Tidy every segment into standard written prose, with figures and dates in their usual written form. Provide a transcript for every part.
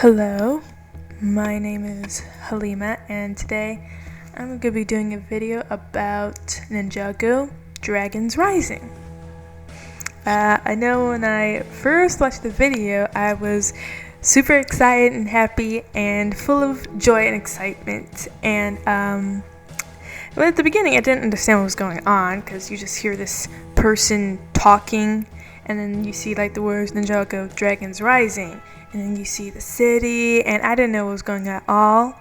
Hello, my name is Halima, and today I'm going to be doing a video about Ninjago Dragons Rising. I know when I first watched the video, I was super excited and happy and full of joy and excitement, and but at the beginning I didn't understand what was going on because you just hear this person talking, and then you see like the words Ninjago Dragons Rising, and then you see the city, and I didn't know what was going on at all.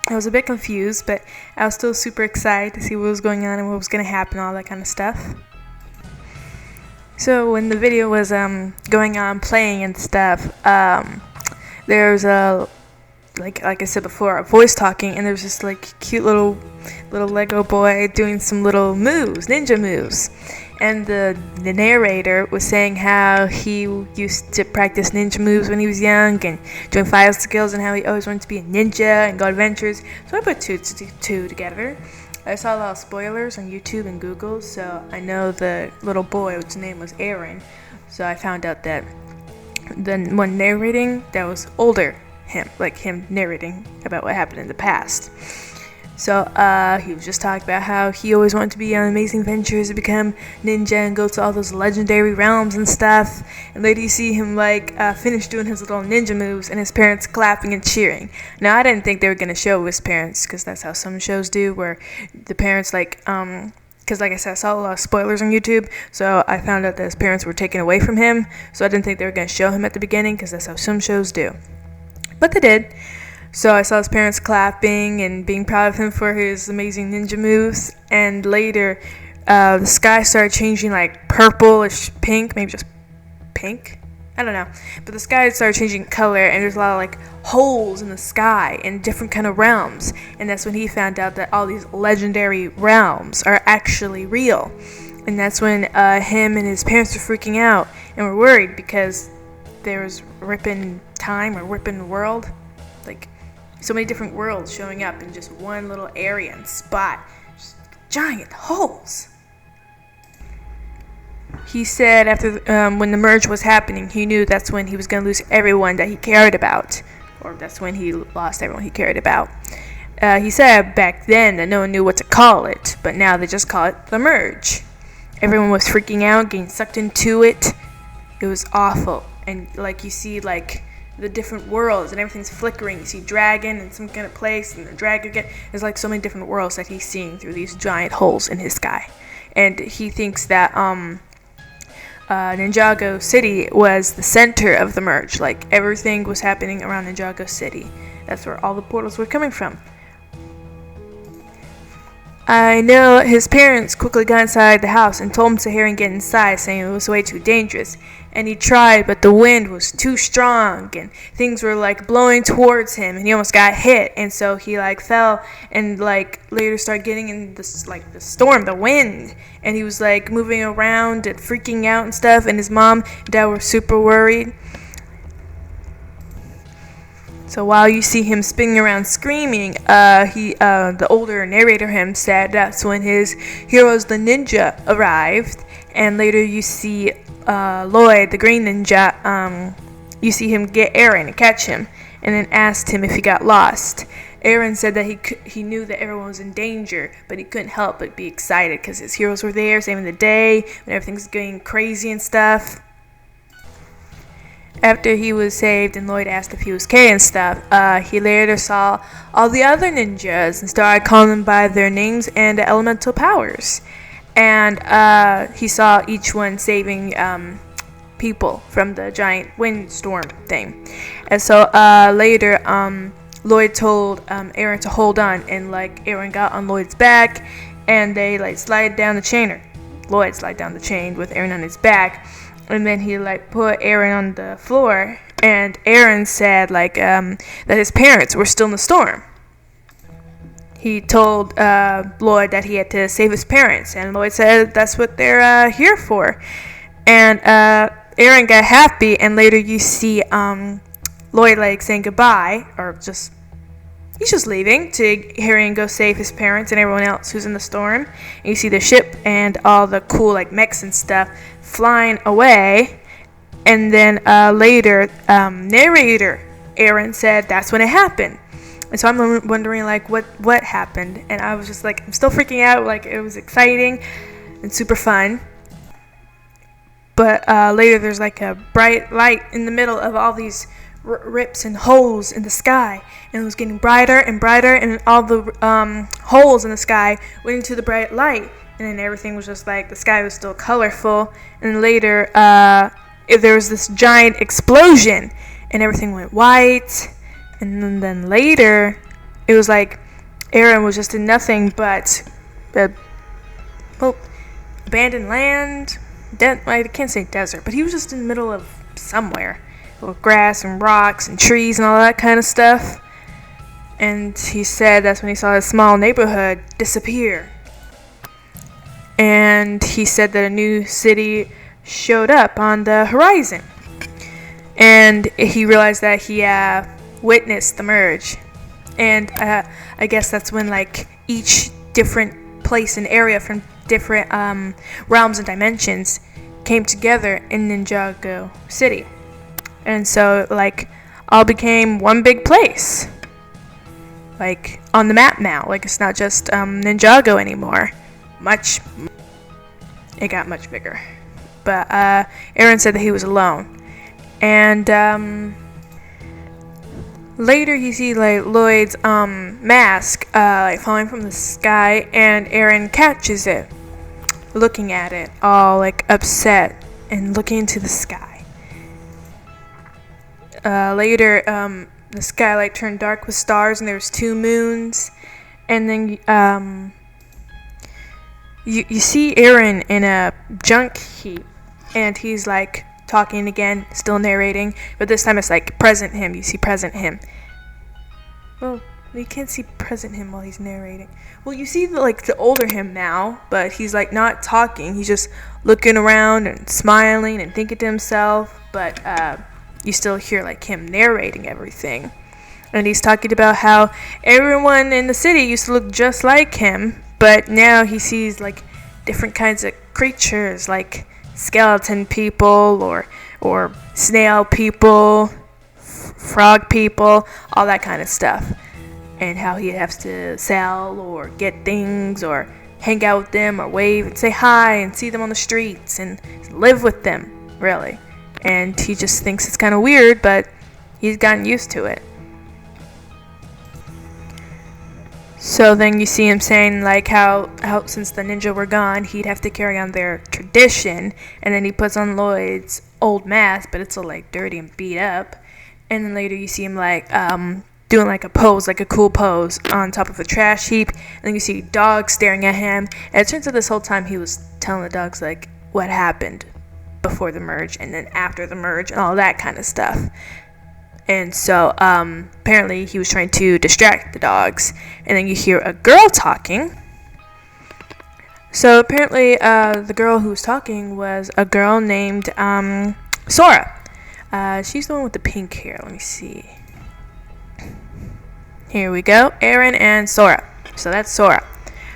I was a bit confused, but I was still super excited to see what was going on and what was going to happen, all that kind of stuff. So when the video was going on, playing and stuff, there's a like I said before, a voice talking, and there's this like cute little Lego boy doing some little moves, ninja moves. And the narrator was saying how he used to practice ninja moves when he was young and doing fire skills, and how he always wanted to be a ninja and go adventures. So I put two together. I saw a lot of spoilers on YouTube and Google, so I know the little boy, which name was Aaron. So I found out that the one narrating, that was older him narrating about what happened in the past. So he was just talking about how he always wanted to be on amazing adventures to become ninja and go to all those legendary realms and stuff. And later you see him finish doing his little ninja moves and his parents clapping and cheering. Now I didn't think they were going to show his parents, because that's how some shows do, where the parents because like I said, I saw a lot of spoilers on YouTube, so I found out that his parents were taken away from him. So I didn't think they were going to show him at the beginning, because that's how some shows do. But they did. So I saw his parents clapping and being proud of him for his amazing ninja moves. And later, the sky started changing like purplish pink, maybe just pink? I don't know. But the sky started changing color, and there's a lot of like holes in the sky in different kind of realms. And that's when he found out that all these legendary realms are actually real. And that's when him and his parents were freaking out and were worried, because there was ripping time or ripping world. Like, so many different worlds showing up in just one little area and spot. Just giant holes. He said after when the merge was happening, he knew that's when he was going to lose everyone that he cared about. Or that's when he lost everyone he cared about. He said back then that no one knew what to call it, but now they just call it the merge. Everyone was freaking out, getting sucked into it. It was awful. And like you see like the different worlds and everything's flickering. You see dragon in some kind of place, and the dragon again. There's like so many different worlds that he's seeing through these giant holes in his sky. And he thinks that Ninjago City was the center of the merge. Like everything was happening around Ninjago City. That's where all the portals were coming from. I know his parents quickly got inside the house and told him to hurry and get inside, saying it was way too dangerous. And he tried, but the wind was too strong, and things were like blowing towards him, and he almost got hit. And so he fell, and later started getting in this the storm, the wind, and he was moving around and freaking out and stuff. And his mom and dad were super worried. So while you see him spinning around screaming, the older narrator him said that's when his heroes, the ninja, arrived. And later you see Lloyd, the green ninja, you see him get Aaron and catch him, and then asked him if he got lost. Aaron said that he knew that everyone was in danger, but he couldn't help but be excited because his heroes were there, saving the day when everything's going crazy and stuff. After he was saved and Lloyd asked if he was okay and stuff, he later saw all the other ninjas and started calling them by their names and elemental powers. And he saw each one saving people from the giant windstorm thing. And so later, Lloyd told Aaron to hold on, and Aaron got on Lloyd's back, and they slide down the chain, or Lloyd slid down the chain with Aaron on his back. And then he put Aaron on the floor, and Aaron said that his parents were still in the storm. He told Lloyd that he had to save his parents, and Lloyd said that's what they're here for. And Aaron got happy, and later you see Lloyd saying goodbye, or he's just leaving to hurry and go save his parents and everyone else who's in the storm. And you see the ship and all the cool mechs and stuff flying away. And then later, narrator Aaron said that's when it happened. And so I'm wondering, like, what happened? And I was just like, I'm still freaking out. Like, it was exciting and super fun. But later there's like a bright light in the middle of all these rips and holes in the sky. And it was getting brighter and brighter, and all the holes in the sky went into the bright light. And then everything was just like, the sky was still colorful. And later there was this giant explosion, and everything went white. And then later, it was like Aaron was just in nothing but abandoned land. I can't say desert, but he was just in the middle of somewhere with grass and rocks and trees and all that kind of stuff. And he said that's when he saw his small neighborhood disappear. And he said that a new city showed up on the horizon. And he realized that he witnessed the merge. And I guess that's when, like, each different place and area from different realms and dimensions came together in Ninjago City. And so, like, all became one big place, like, on the map now. Like, it's not just Ninjago anymore. It got much bigger. But Aaron said that he was alone. And later you see, like, Lloyd's mask like falling from the sky, and Aaron catches it, looking at it, all like upset and looking into the sky. Later the sky like turned dark with stars, and there was 2 moons. And then you see Aaron in a junk heap, and he's like talking again, still narrating, but this time it's like present him. You see present him. Well, you can't see present him while he's narrating. Well, you see the older him now, but he's like not talking. He's just looking around and smiling and thinking to himself. But you still hear like him narrating everything, and he's talking about how everyone in the city used to look just like him, but now he sees like different kinds of creatures, like skeleton people or snail people, frog people, all that kind of stuff. And how he has to sell or get things or hang out with them or wave and say hi and see them on the streets and live with them, really. And he just thinks it's kind of weird, but he's gotten used to it. So then you see him saying like how since the ninja were gone, he'd have to carry on their tradition. And then he puts on Lloyd's old mask, but it's all like dirty and beat up. And then later you see him like doing like a pose, like a cool pose on top of a trash heap. And then you see dogs staring at him. And it turns out this whole time he was telling the dogs like what happened before the merge and then after the merge and all that kind of stuff. And so apparently he was trying to distract the dogs. And then you hear a girl talking. So apparently the girl who was talking was a girl named Sora. She's the one with the pink hair. Let me see. Here we go. Aaron and Sora. So that's Sora.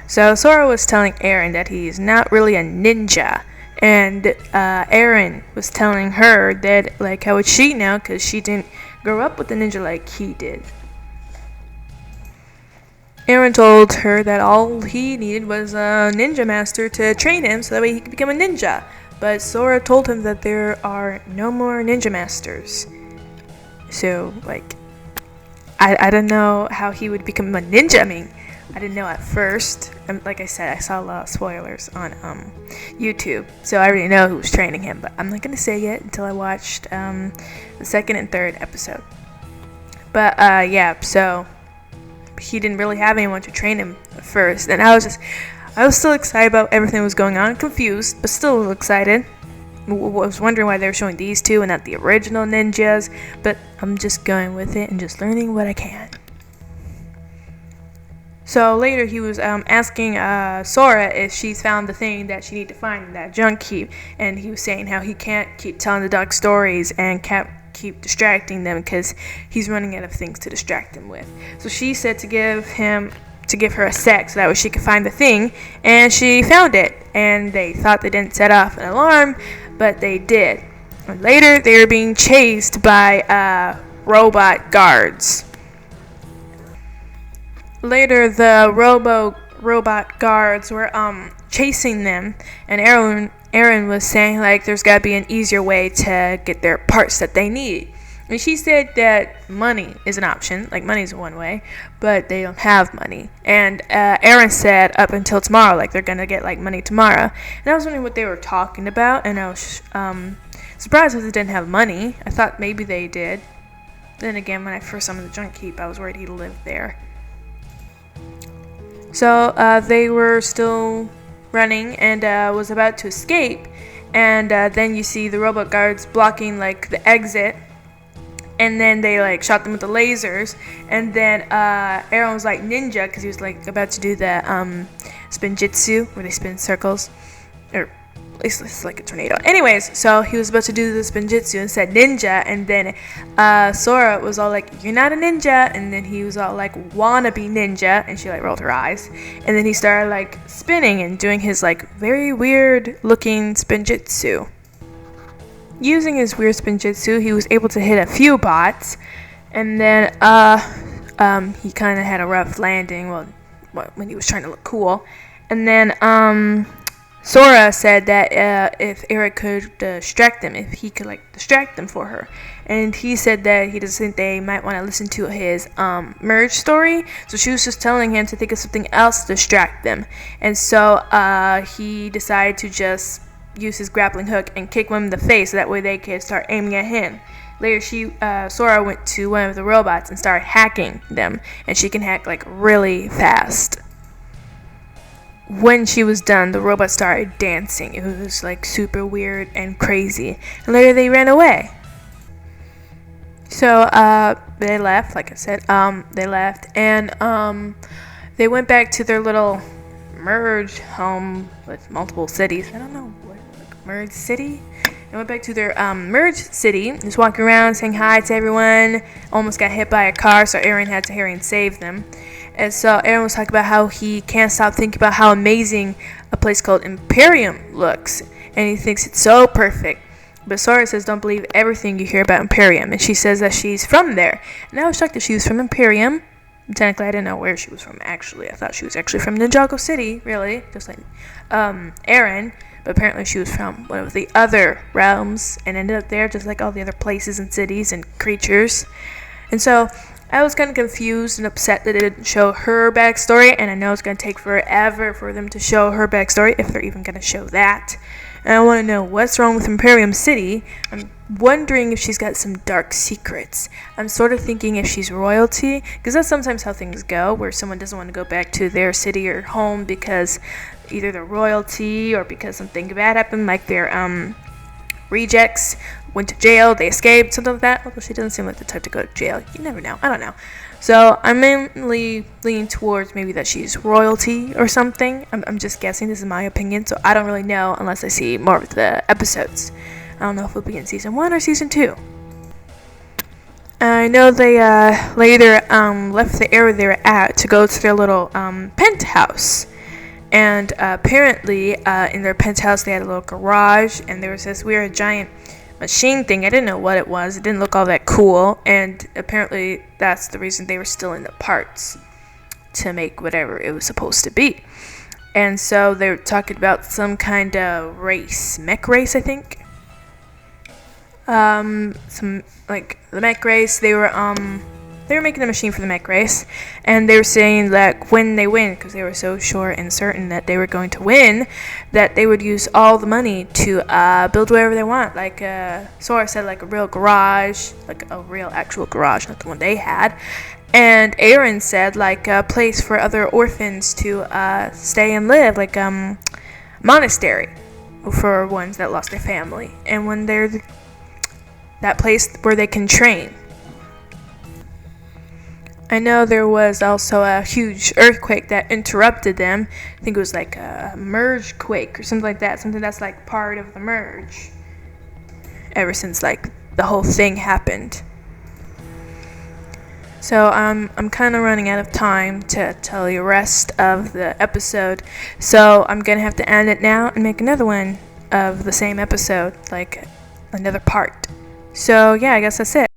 So Sora was telling Aaron that he's not really a ninja. And Aaron was telling her that, like, how would she know? Because she didn't grow up with a ninja like he did. Aaron told her that all he needed was a ninja master to train him so that way he could become a ninja. But Sora told him that there are no more ninja masters. So, like, I don't know how he would become a ninja. I mean, I didn't know at first. Like I said, I saw a lot of spoilers on YouTube, so I already know who was training him. But I'm not going to say it until I watched the 2nd and 3rd episode. But, yeah, so he didn't really have anyone to train him at first. And I was still excited about everything that was going on. Confused, but still excited. I was wondering why they were showing these two and not the original ninjas. But I'm just going with it and just learning what I can. So later he was asking Sora if she's found the thing that she needed to find in that junk heap. And he was saying how he can't keep telling the dog stories and can't keep distracting them because he's running out of things to distract them with. So she said to give her a sec so that way she could find the thing, and she found it. And they thought they didn't set off an alarm, but they did. And later they were being chased by robot guards. Later, the robot guards were chasing them, and Aaron was saying like there's gotta be an easier way to get their parts that they need. And she said that money is an option, like money's one way, but they don't have money. And Aaron said up until tomorrow, like they're gonna get like money tomorrow. And I was wondering what they were talking about, and I was surprised that they didn't have money. I thought maybe they did. Then again, when I first saw him in the junk heap, I was worried he lived there. So they were still running and was about to escape, and then you see the robot guards blocking like the exit, and then they like shot them with the lasers, and then Aaron was like ninja because he was like about to do the spinjitzu where they spin circles, or at least it's like a tornado. Anyways, so he was about to do the spinjitzu and said ninja, and then Sora was all like, "You're not a ninja," and then he was all like, "Wannabe ninja," and she like rolled her eyes, and then he started like spinning and doing his like very weird looking spinjitzu. Using his weird spinjitzu, he was able to hit a few bots, and then he kind of had a rough landing. Well, when he was trying to look cool, and then Sora said that if Eric could distract them, if he could like distract them for her, and he said that he doesn't think they might want to listen to his merge story, so she was just telling him to think of something else to distract them, and so he decided to just use his grappling hook and kick them in the face, so that way they could start aiming at him. Later, Sora went to one of the robots and started hacking them, and she can hack like really fast. When she was done, the robot started dancing. It was like super weird and crazy. And later they ran away. So they left, like I said. They left, and they went back to their little merge home with multiple cities. I don't know what, like merge city. They went back to their merge city. Just walking around, saying hi to everyone. Almost got hit by a car, so Aaron had to hurry and save them. And so Aaron was talking about how he can't stop thinking about how amazing a place called Imperium looks, and he thinks it's so perfect. But Sora says don't believe everything you hear about Imperium, and she says that she's from there. And I was shocked that she was from Imperium. Technically, I didn't know where she was from, actually. I thought she was actually from Ninjago City, really, just like Aaron. But apparently she was from one of the other realms and ended up there just like all the other places and cities and creatures. And so I was kind of confused and upset that it didn't show her backstory, and I know it's going to take forever for them to show her backstory, if they're even going to show that. And I want to know what's wrong with Imperium City. I'm wondering if she's got some dark secrets. I'm sort of thinking if she's royalty, because that's sometimes how things go, where someone doesn't want to go back to their city or home because either they're royalty or because something bad happened, like their rejects went to jail, they escaped, something like that. Although she doesn't seem like the type to go to jail. You never know. I don't know. So I'm mainly leaning towards maybe that she's royalty or something. I'm just guessing. This is my opinion, so I don't really know unless I see more of the episodes. I don't know if it'll be in season 1 or season 2. I know they later left the area they were at to go to their little penthouse. And apparently in their penthouse they had a little garage, and there was this weird giant machine thing. I didn't know what it was. It didn't look all that cool, and apparently that's the reason they were still in the parts to make whatever it was supposed to be. And so they were talking about some kind of race, mech race, I think. Some like the mech race. They were making a machine for the mech race, and they were saying that when they win, because they were so sure and certain that they were going to win, that they would use all the money to build whatever they want. Like Sora said, like a real garage, like a real actual garage, not the one they had. And Aaron said like a place for other orphans to stay and live, like monastery for ones that lost their family, and when they're that place where they can train. I know there was also a huge earthquake that interrupted them. I think it was like a merge quake or something like that. Something that's like part of the merge. Ever since like the whole thing happened. So I'm kind of running out of time to tell you the rest of the episode. So I'm going to have to end it now and make another one of the same episode. Like another part. So yeah, I guess that's it.